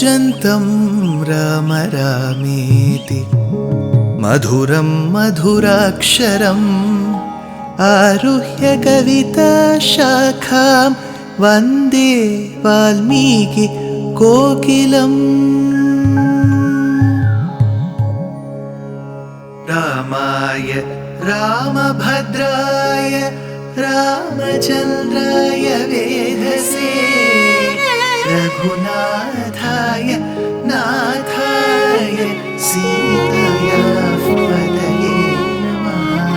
कूजन्तं राम रामेति मधुरं मधुराक्षरम् आरुह्य कविताशाखां वन्दे वाल्मीकि कोकिलम्। रामाय रामभद्राय रामचन्द्राय वेधसे रघुनाथाय नाथाय सीताया पतये नमः।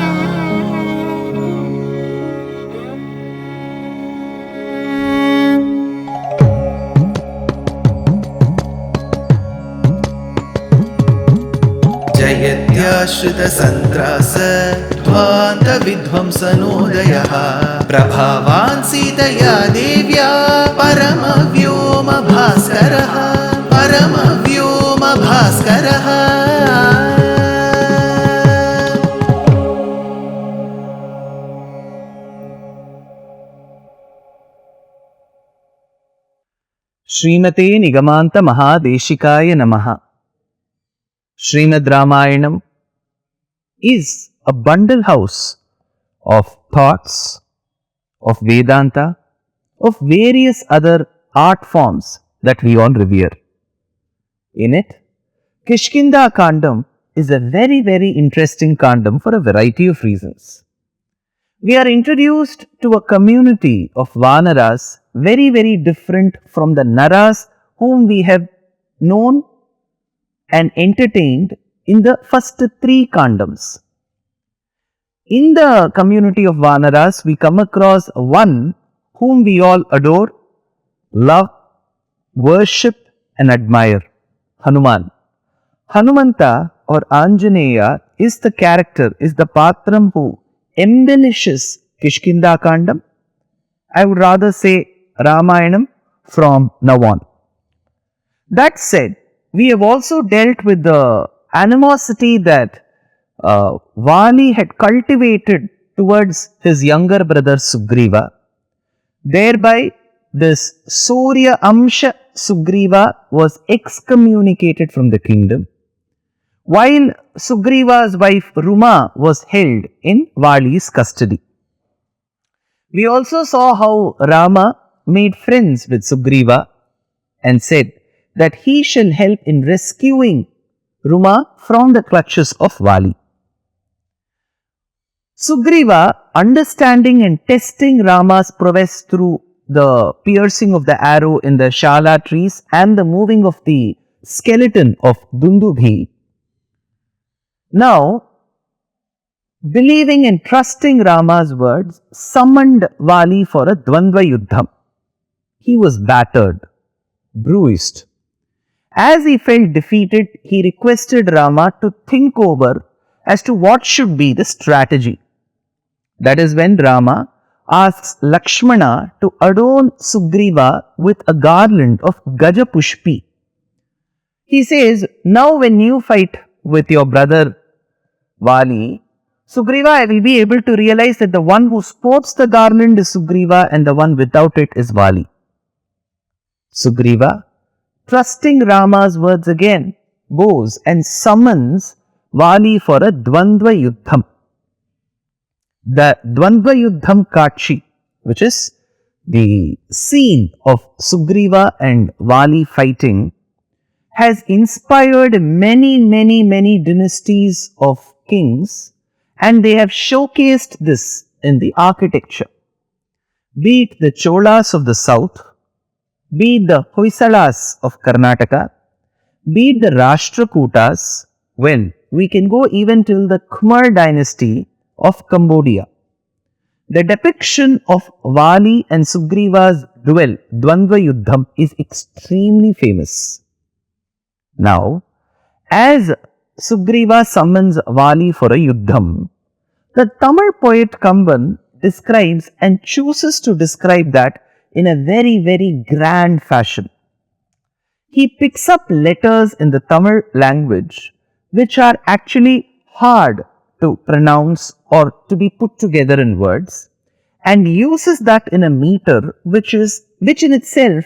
जयत्याश्रितसन्त्रास ध्वान्तविध्वंसनोदयः प्रभावान् सीतया देव्या परमव्योमभास्करः परमव्योमभास्करः। श्रीमते निगमान्त महादेशिकाय नमः। Srimad Ramayanam is a bundle house of thoughts, of Vedanta, of various other art forms that we all revere. In it, Kishkindha Kandam is a very, very interesting Kandam for a variety of reasons. We are introduced to a community of Vanaras very, very different from the Naras whom we have known and entertained in the first three Kandams. In the community of Vanaras, we come across one whom we all adore, love, worship and admire, Hanuman. Hanumanta or Anjaneya is the character, is the patram who embellishes Kishkindha Kandam. I would rather say Ramayanam from now on. That said, we have also dealt with the animosity that Vali had cultivated towards his younger brother Sugriva. Thereby, this Surya Amsha Sugriva was excommunicated from the kingdom, while Sugriva's wife Ruma was held in Vali's custody. We also saw how Rama made friends with Sugriva and said that he shall help in rescuing Ruma from the clutches of Vali. Sugriva, understanding and testing Rama's prowess through the piercing of the arrow in the Shala trees and the moving of the skeleton of Dundubhi, now, believing and trusting Rama's words, summoned Vali for a Dvandva Yuddham. He was battered, bruised. As he felt defeated, he requested Rama to think over as to what should be the strategy. That is when Rama asks Lakshmana to adorn Sugriva with a garland of Gajapushpi. He says, now when you fight with your brother Vali, Sugriva will be able to realize that the one who sports the garland is Sugriva and the one without it is Vali. Sugriva, trusting Rama's words again, goes and summons Vali for a Dvandva Yuddham. The Dvandva Yuddham Kachi, which is the scene of Sugriva and Vali fighting, has inspired many dynasties of kings, and they have showcased this in the architecture. Be it the Cholas of the south, be it the Hoysalas of Karnataka, be it the Rashtrakutas, well, we can go even till the Khmer dynasty of Cambodia. The depiction of Vali and Sugriva's duel, Dvandva Yuddham, is extremely famous. Now, as Sugriva summons Vali for a Yuddham, the Tamil poet Kamban describes and chooses to describe that in a very grand fashion. He picks up letters in the Tamil language which are actually hard to pronounce or to be put together in words, and uses that in a meter which in itself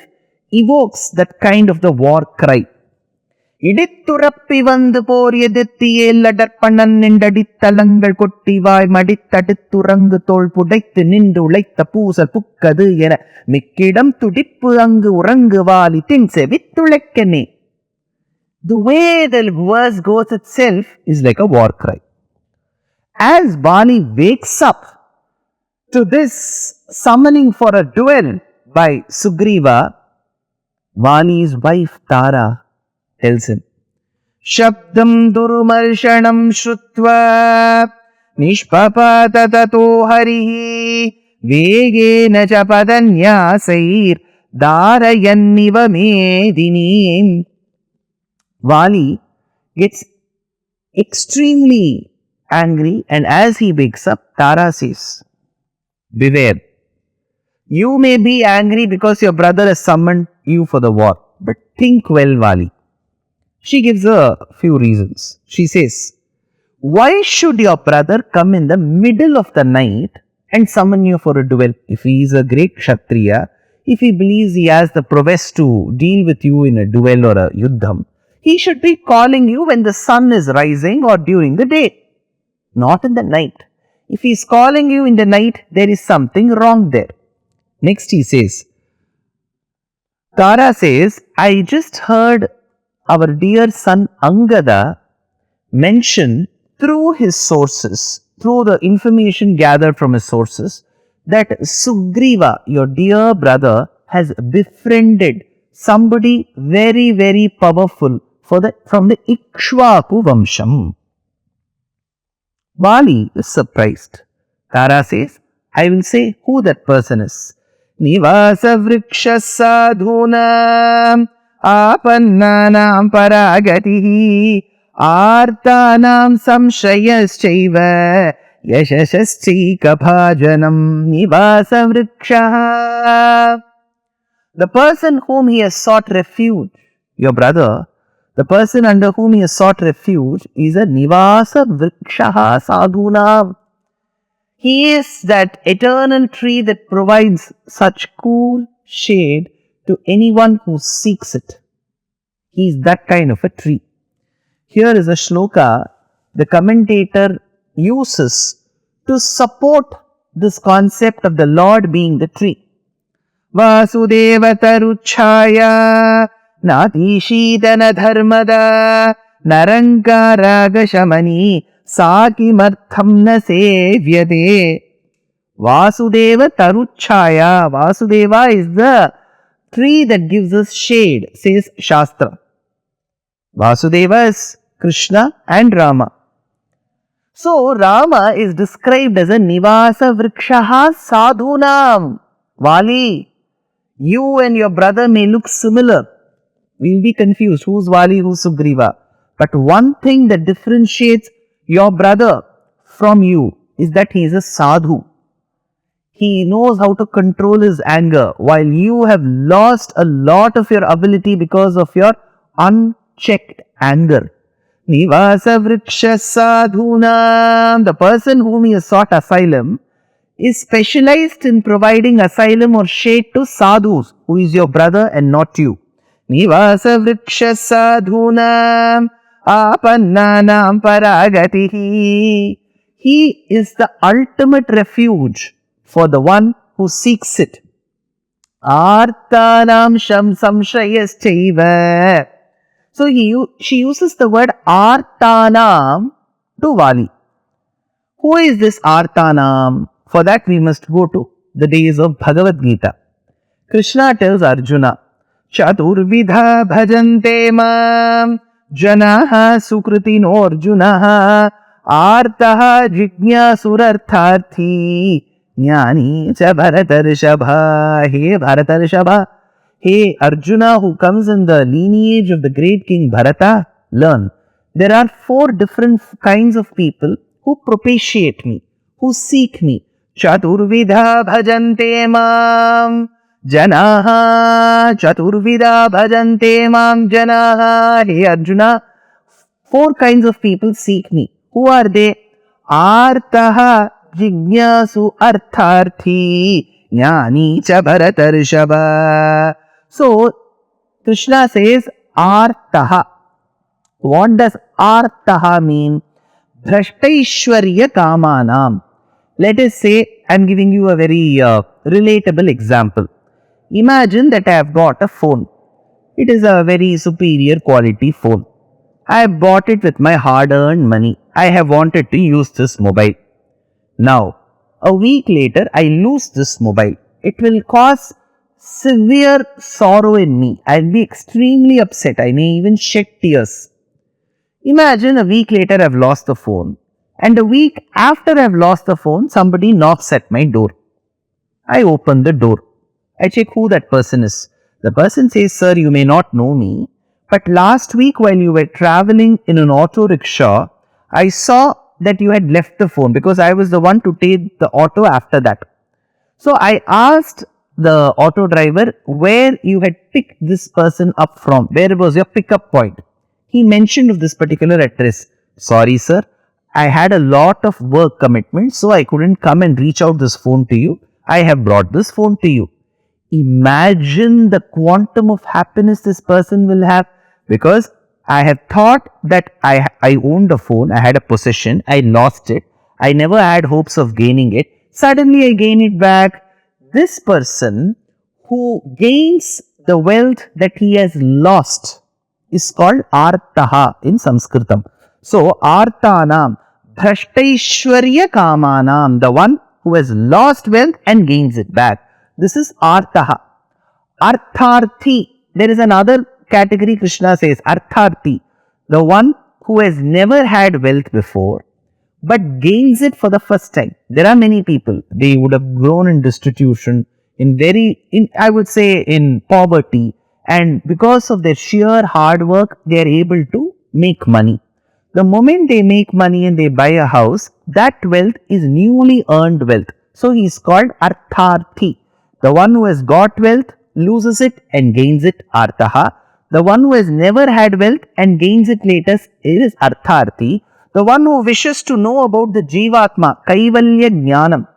evokes that kind of the war cry. இடித்துரப்பி வந்து போர் எதிர்த்தியேல் அடற்பணன் நின்றடித்தலங்கள் கொட்டிவாய் மடித்தடுத்துறங்கு தோல் புடைத்து நின்று உழைத்த பூசல் புக்கது என மிக்கிடம் துடிப்பு அங்கு உறங்கு வாலி தின் செவித்துழைக்கனே. The way the verse goes itself is like a war cry. As Vali wakes up to this summoning for a duel by Sugriva, Vali's wife Tara tells him, Shabdam durumarshanam shrutva nishpapata tato harihi vegena cha padanyasair darayanniva medinim. Vali gets extremely angry, and as he wakes up, Tara says, beware. You may be angry because your brother has summoned you for the war, but think well, Vali. She gives a few reasons. She says, why should your brother come in the middle of the night and summon you for a duel? If he is a great Kshatriya, if he believes he has the prowess to deal with you in a duel or a yuddham, he should be calling you when the sun is rising or during the day, not in the night. If he is calling you in the night, there is something wrong there. Next he says, Tara says, I just heard our dear son Angada mention through his sources, through the information gathered from his sources, that Sugriva, your dear brother, has befriended somebody very, very powerful from the Ikshvaku Vamsham. Vali is surprised. Tara says, I will say who that person is. Nivasa vriksha sadhunam आपन्नानां परागतिः आर्तानां संशयश्चैव यशश्चैकभाजनं निवासवृक्षः. The person whom he has sought refuge, your brother, the person under whom he has sought refuge is a nivasa vrikshaha sadhunam. He is that eternal tree that provides such cool shade to anyone who seeks it. He is that kind of a tree. Here is a shloka the commentator uses to support this concept of the Lord being the tree. Vasudeva taruchaya natishidana dharmada narankaraga shamani sakimartham na sevyade. Vasudeva taruchaya. Vasudeva is the tree that gives us shade, says Shastra. Vasudeva is Krishna and Rama. So Rama is described as a Nivasa Vrikshaha Sadhunam. Vali, you and your brother may look similar. We will be confused. Who's Vali, who's Sugriva? But one thing that differentiates your brother from you is that he is a sadhu. He knows how to control his anger, while you have lost a lot of your ability because of your unchecked anger. Nivasa vriksha sadhunam. The person whom he has sought asylum is specialized in providing asylum or shade to sadhus, who is your brother and not you. Nivasa vriksha sadhunam apannanam paragatihi. He is the ultimate refuge for the one who seeks it. Artanam sham samshayastaiva. So she uses the word Artanam to Vali. Who is this Artanam? For that we must go to the days of Bhagavad Gita. Krishna tells Arjuna, Chaturvidha bhajante mam janaha sukritino arjunaha artaha jignasurartharthi Jnani cha Bharatarshabha. Hey Bharatarshabha, hey Arjuna who comes in the lineage of the great king Bharata, learn. There are 4 different kinds of people who propitiate me, who seek me. Chaturvidha bhajante mam janaha. Chaturvidha bhajante mam janaha. Hey Arjuna, 4 kinds of people seek me. Who are they? Artaha Jignasu artharthi jnani cha Bharatarshava. So Krishna says artaha. What does artaha mean? Bhrashtaishwarya kamanam. Let us say, I am giving you a very relatable example. Imagine that I have got a phone. It is a very superior quality phone. I have bought it with my hard earned money. I have wanted to use this mobile. Now, a week later, I lose this mobile. It will cause severe sorrow in me. I will be extremely upset. I may even shed tears. Imagine a week later I have lost the phone, and a week after I have lost the phone, somebody knocks at my door. I open the door. I check who that person is. The person says, "Sir, you may not know me, but last week while you were traveling in an auto rickshaw, I saw that you had left the phone because I was the one to take the auto after that. So I asked the auto driver where you had picked this person up from. Where was your pickup point? He mentioned of this particular address. Sorry, sir, I had a lot of work commitment, so I couldn't come and reach out this phone to you. I have brought this phone to you." Imagine the quantum of happiness this person will have, because I have thought that I owned a phone, I had a possession, I lost it, I never had hopes of gaining it. Suddenly I gain it back. This person who gains the wealth that he has lost is called artaha in Sanskritam. So artanam, bhrashtaishwarya kamanam, the one who has lost wealth and gains it back. This is artaha. Artharthi, there is another category Krishna says, artharthi, the one who has never had wealth before but gains it for the first time. There are many people, they would have grown in destitution, I would say in poverty, and because of their sheer hard work, they are able to make money. The moment they make money and they buy a house, that wealth is newly earned wealth. So he is called artharthi. The one who has got wealth, loses it and gains it, artaha. The one who has never had wealth and gains it later is artharthi. The one who wishes to know about the Jivatma, Kaivalya Jnanam,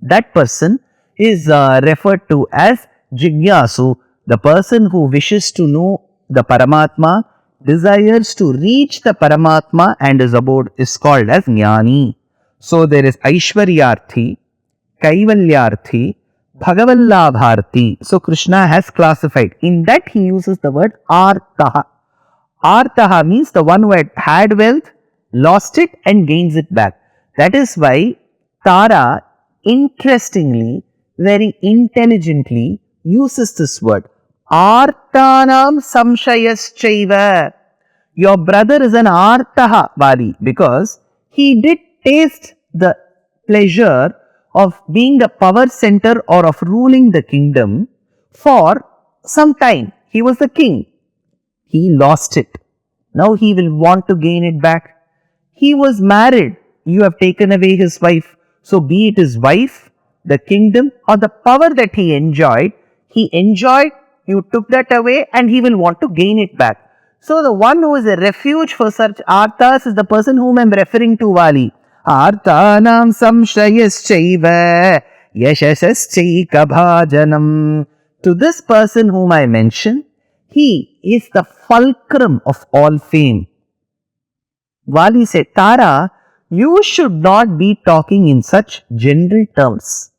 that person is referred to as Jigyasu. The person who wishes to know the Paramatma, desires to reach the Paramatma and is called as Jnani. So there is Aishwaryarthi, Kaivalyarthi, Bhagavallabharthi. So Krishna has classified. In that he uses the word Artaha. Artaha means the one who had wealth, lost it and gains it back. That is why Tara interestingly, very intelligently uses this word. Artanam samshayaschaiva. Your brother is an artaha Vali because he did taste the pleasure of being the power center or of ruling the kingdom for some time. He was the king. He lost it. Now he will want to gain it back. He was married. You have taken away his wife. So be it his wife, the kingdom or the power that he enjoyed, you took that away and he will want to gain it back. So the one who is a refuge for such arthas is the person whom I am referring to, Vali. Arthanam samshayaschaiva yashasaschaika bhajanam. To this person whom I mention, he is the fulcrum of all fame. Vali said, Tara, you should not be talking in such general terms.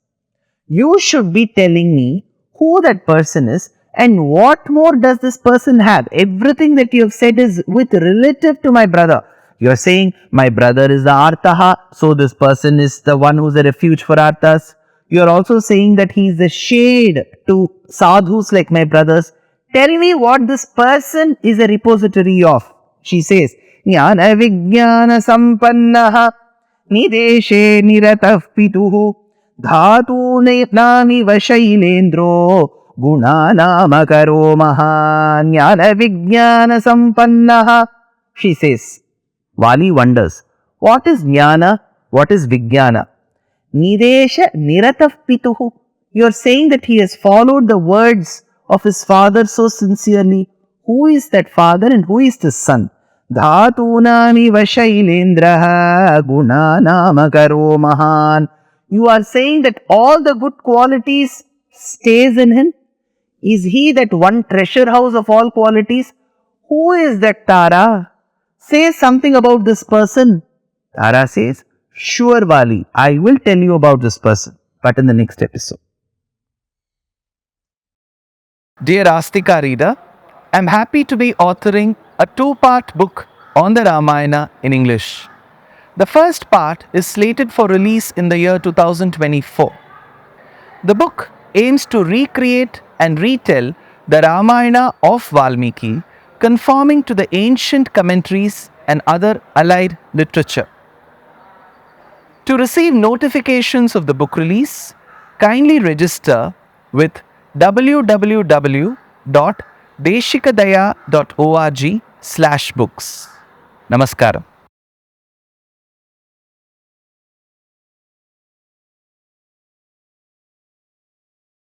You should be telling me who that person is and what more does this person have. Everything that you have said is with relative to my brother. You are saying my brother is the Artaha, so this person is the one who is a refuge for Arthas. You are also saying that he is a shade to sadhus like my brothers. Tell me what this person is a repository of. She says, Jnana Vijnana Sampannaha Nideshe Niratah Pituhu Dhatu Nami Vashailendro Gunanamakaro Mahan Jnana Vijnana Sampannaha. She says, Vali wonders, what is Jnana? What is Vijnana? Nidesha Niratah Pituhu. You are saying that he has followed the words of his father so sincerely. Who is that father and who is the son? Dhatunami Vashailendraha Gunanamakaro Mahan. You are saying that all the good qualities stays in him. Is he that one treasure house of all qualities? Who is that Tara? Say something about this person. Tara says, sure, Vali, I will tell you about this person, but in the next episode. Dear Astika reader, I am happy to be authoring a two-part book on the Ramayana in English. The first part is slated for release in the year 2024. The book aims to recreate and retell the Ramayana of Valmiki, conforming to the ancient commentaries and other allied literature. To receive notifications of the book release, kindly register with www.deshikadaya.org/books. Namaskaram.